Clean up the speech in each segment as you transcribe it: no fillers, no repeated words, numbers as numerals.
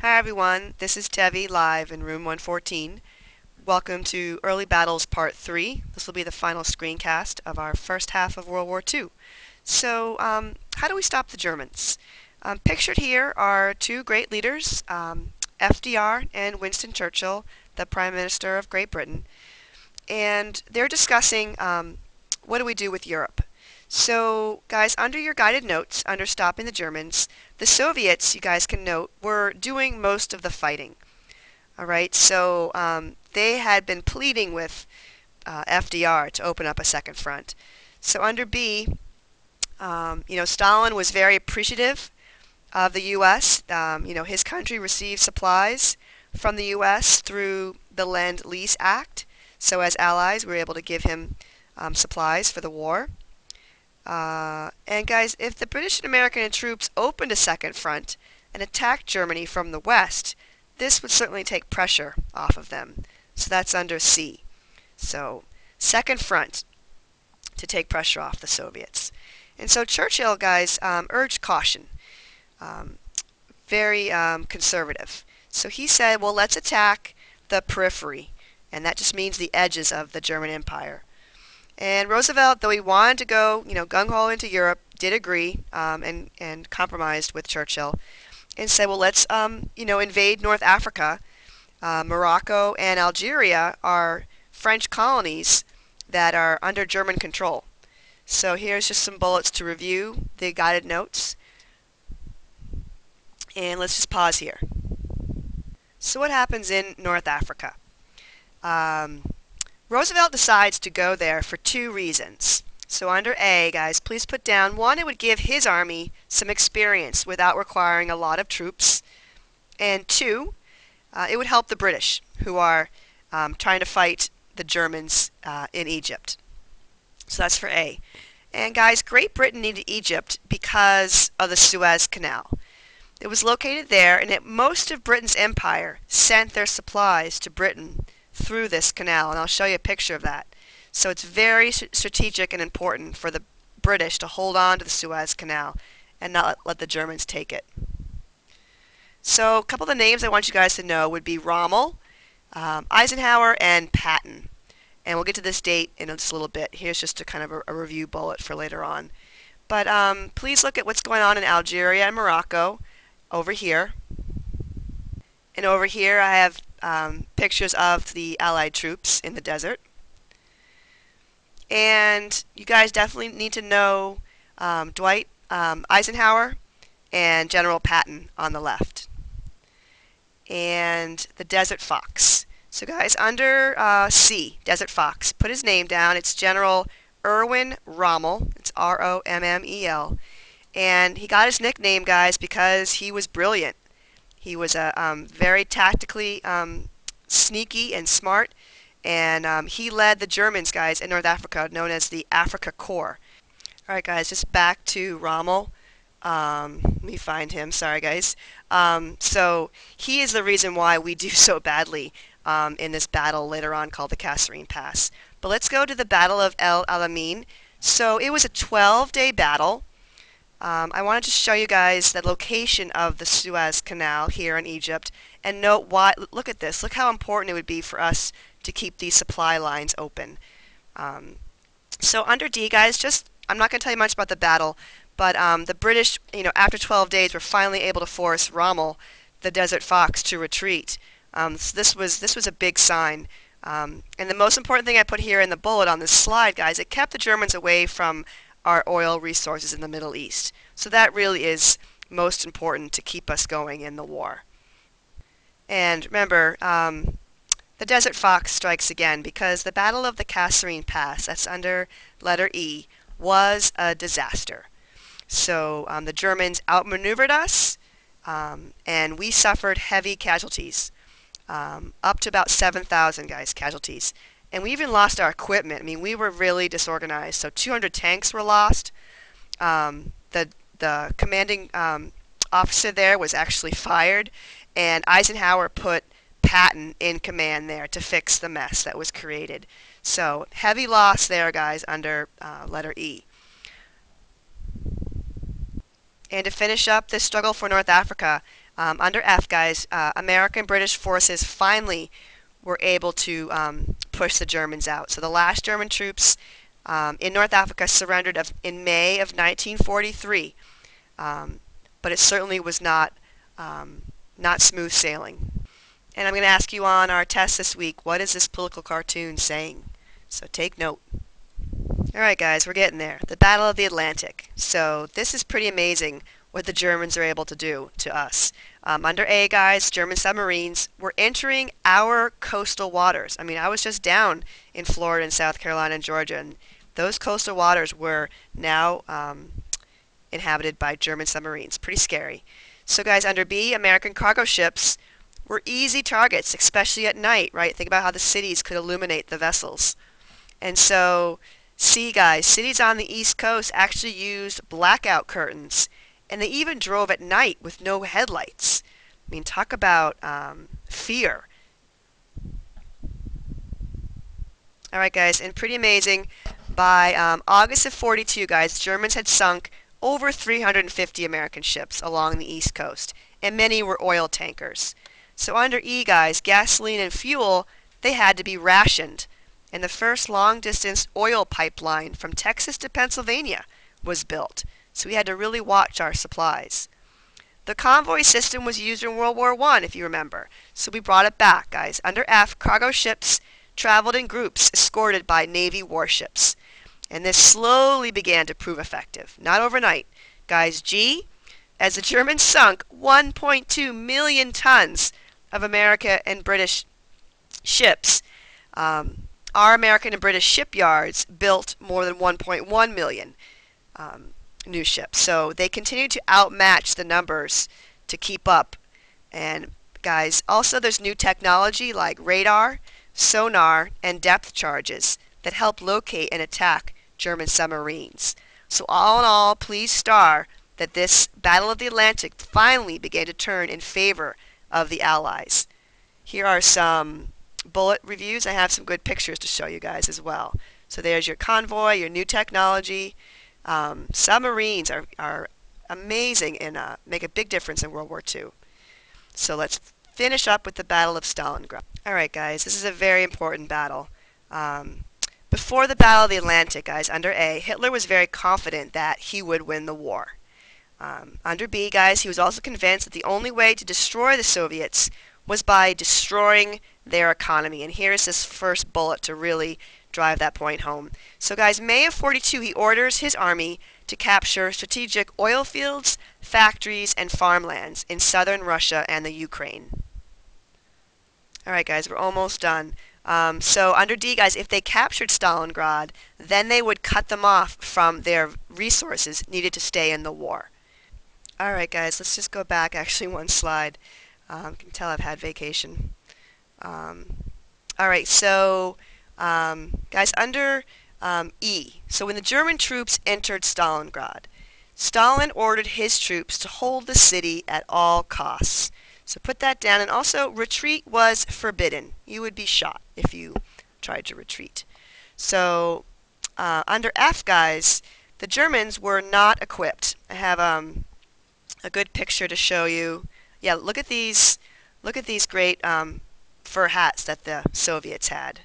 Hi everyone, this is Tevi live in room 114. Welcome to Early Battles Part 3. This will be the final screencast of our first half of World War II. So, how do we stop the Germans? Pictured here are two great leaders, FDR and Winston Churchill, the Prime Minister of Great Britain, and they're discussing what do we do with Europe. So, guys, under your guided notes, under Stopping the Germans, the Soviets, you guys can note, were doing most of the fighting. All right, so they had been pleading with FDR to open up a second front. So under B, Stalin was very appreciative of the U.S. His country received supplies from the U.S. through the Lend-Lease Act. So as allies, we were able to give him supplies for the war. And guys, if the British and American troops opened a second front and attacked Germany from the west, this would certainly take pressure off of them. So that's under C. So second front to take pressure off the Soviets. And so Churchill, guys, urged caution. Very conservative. So he said, well, let's attack the periphery. And that just means the edges of the German Empire. And Roosevelt, though he wanted to go, gung-ho into Europe, did agree and compromised with Churchill and said, well, let's, invade North Africa. Morocco and Algeria are French colonies that are under German control. So here's just some bullets to review the guided notes. And let's just pause here. So what happens in North Africa? Roosevelt decides to go there for two reasons. So under A, guys, please put down, one, it would give his army some experience without requiring a lot of troops. And two, it would help the British, who are trying to fight the Germans in Egypt. So that's for A. And guys, Great Britain needed Egypt because of the Suez Canal. It was located there, and most of Britain's empire sent their supplies to Britain through this canal, and I'll show you a picture of that. So it's very strategic and important for the British to hold on to the Suez Canal and not let the Germans take it. So a couple of the names I want you guys to know would be Rommel, Eisenhower, and Patton. And we'll get to this date in just a little bit. Here's just a kind of a review bullet for later on. But please look at what's going on in Algeria and Morocco over here. And over here I have pictures of the Allied troops in the desert. And you guys definitely need to know Dwight Eisenhower and General Patton on the left. And the Desert Fox. So guys, under C, Desert Fox, put his name down. It's General Erwin Rommel. It's R-O-M-M-E-L. And he got his nickname, guys, because he was brilliant. He was very tactically sneaky and smart, and he led the Germans, guys, in North Africa, known as the Africa Corps. All right, guys, just back to Rommel. Let me find him. Sorry, guys. So he is the reason why we do so badly in this battle later on called the Kasserine Pass. But let's go to the Battle of El Alamein. So it was a 12-day battle. I wanted to show you guys the location of the Suez Canal here in Egypt and note why. Look at this. Look how important it would be for us to keep these supply lines open. So under D, guys, I'm not going to tell you much about the battle, but the British, after 12 days, were finally able to force Rommel, the Desert Fox, to retreat. So this was a big sign. And the most important thing I put here in the bullet on this slide, guys, it kept the Germans away from our oil resources in the Middle East. So that really is most important to keep us going in the war. And remember, the Desert Fox strikes again because the Battle of the Kasserine Pass, that's under letter E, was a disaster. So the Germans outmaneuvered us, and we suffered heavy casualties, up to about 7,000, guys, casualties. And we even lost our equipment. I mean, we were really disorganized. So 200 tanks were lost. The commanding officer there was actually fired, and Eisenhower put Patton in command there to fix the mess that was created. So heavy loss there, guys, under letter E. And to finish up this struggle for North Africa, Under F, guys, American British forces finally were able to push the Germans out. So the last German troops in North Africa surrendered in May of 1943, but it certainly was not smooth sailing. And I'm going to ask you on our test this week, what is this political cartoon saying? So take note. Alright guys, we're getting there. The Battle of the Atlantic. So this is pretty amazing what the Germans are able to do to us. Under A, guys, German submarines were entering our coastal waters. I mean, I was just down in Florida and South Carolina and Georgia, and those coastal waters were now inhabited by German submarines. Pretty scary. So guys, under B, American cargo ships were easy targets, especially at night, right? Think about how the cities could illuminate the vessels. And so, C, guys, cities on the East Coast actually used blackout curtains, and they even drove at night with no headlights. I mean, talk about fear. All right, guys, and pretty amazing. By August of 42, guys, Germans had sunk over 350 American ships along the East Coast, and many were oil tankers. So under E, guys, gasoline and fuel, they had to be rationed. And the first long-distance oil pipeline from Texas to Pennsylvania was built. So we had to really watch our supplies. The convoy system was used in World War I, if you remember. So we brought it back, guys. Under F, cargo ships traveled in groups escorted by Navy warships. And this slowly began to prove effective. Not overnight. Guys, G, as the Germans sunk 1.2 million tons of American and British ships, our American and British shipyards built more than 1.1 million new ships. So they continued to outmatch the numbers to keep up. And guys, also there's new technology like radar, sonar, and depth charges that help locate and attack German submarines. So all in all, please star that this Battle of the Atlantic finally began to turn in favor of the Allies. Here are some bullet reviews. I have some good pictures to show you guys as well. So there's your convoy, your new technology. Submarines are amazing and make a big difference in World War II. So let's finish up with the Battle of Stalingrad. Alright guys, this is a very important battle. Before the Battle of the Atlantic, guys, under A, Hitler was very confident that he would win the war. Under B, guys, he was also convinced that the only way to destroy the Soviets was by destroying their economy. And here's this first bullet to really drive that point home. So guys, May of 42, he orders his army to capture strategic oil fields, factories, and farmlands in southern Russia and the Ukraine. Alright guys, we're almost done. So under D, guys, if they captured Stalingrad, then they would cut them off from their resources needed to stay in the war. Alright guys, let's just go back actually one slide. You can tell I've had vacation. Alright, so guys, under E, so when the German troops entered Stalingrad, Stalin ordered his troops to hold the city at all costs. So put that down, and also retreat was forbidden. You would be shot if you tried to retreat. So under F, guys, the Germans were not equipped. I have a good picture to show you. Yeah, look at these great fur hats that the Soviets had.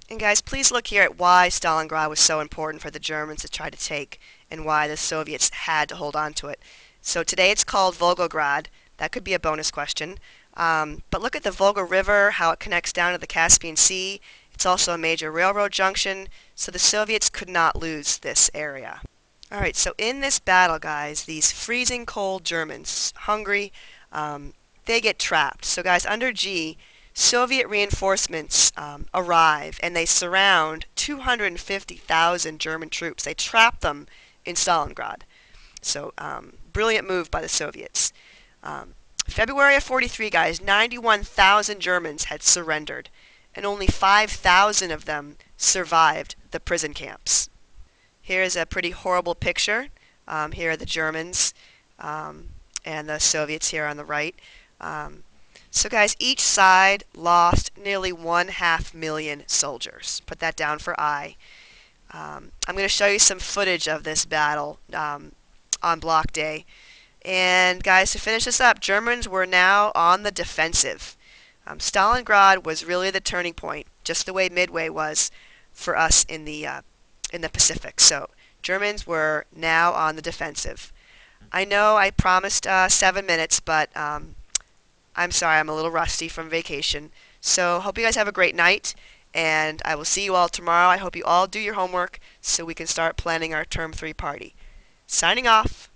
And guys, please look here at why Stalingrad was so important for the Germans to try to take, and why the Soviets had to hold on to it. So today it's called Volgograd. That could be a bonus question. But look at the Volga River, how it connects down to the Caspian Sea. It's also a major railroad junction, so the Soviets could not lose this area. Alright, so in this battle, guys, these freezing cold Germans, hungry, they get trapped. So guys, under G, Soviet reinforcements arrive, and they surround 250,000 German troops. They trap them in Stalingrad. So brilliant move by the Soviets. February of 43, guys, 91,000 Germans had surrendered, and only 5,000 of them survived the prison camps. Here's a pretty horrible picture. Here are the Germans and the Soviets here on the right. So guys, each side lost nearly 500,000 soldiers. Put that down for I. I'm going to show you some footage of this battle on Block Day. And guys, to finish this up, Germans were now on the defensive. Stalingrad was really the turning point, just the way Midway was for us in the Pacific. So Germans were now on the defensive. I know I promised 7 minutes, but I'm sorry, I'm a little rusty from vacation. So hope you guys have a great night, and I will see you all tomorrow. I hope you all do your homework so we can start planning our Term 3 party. Signing off.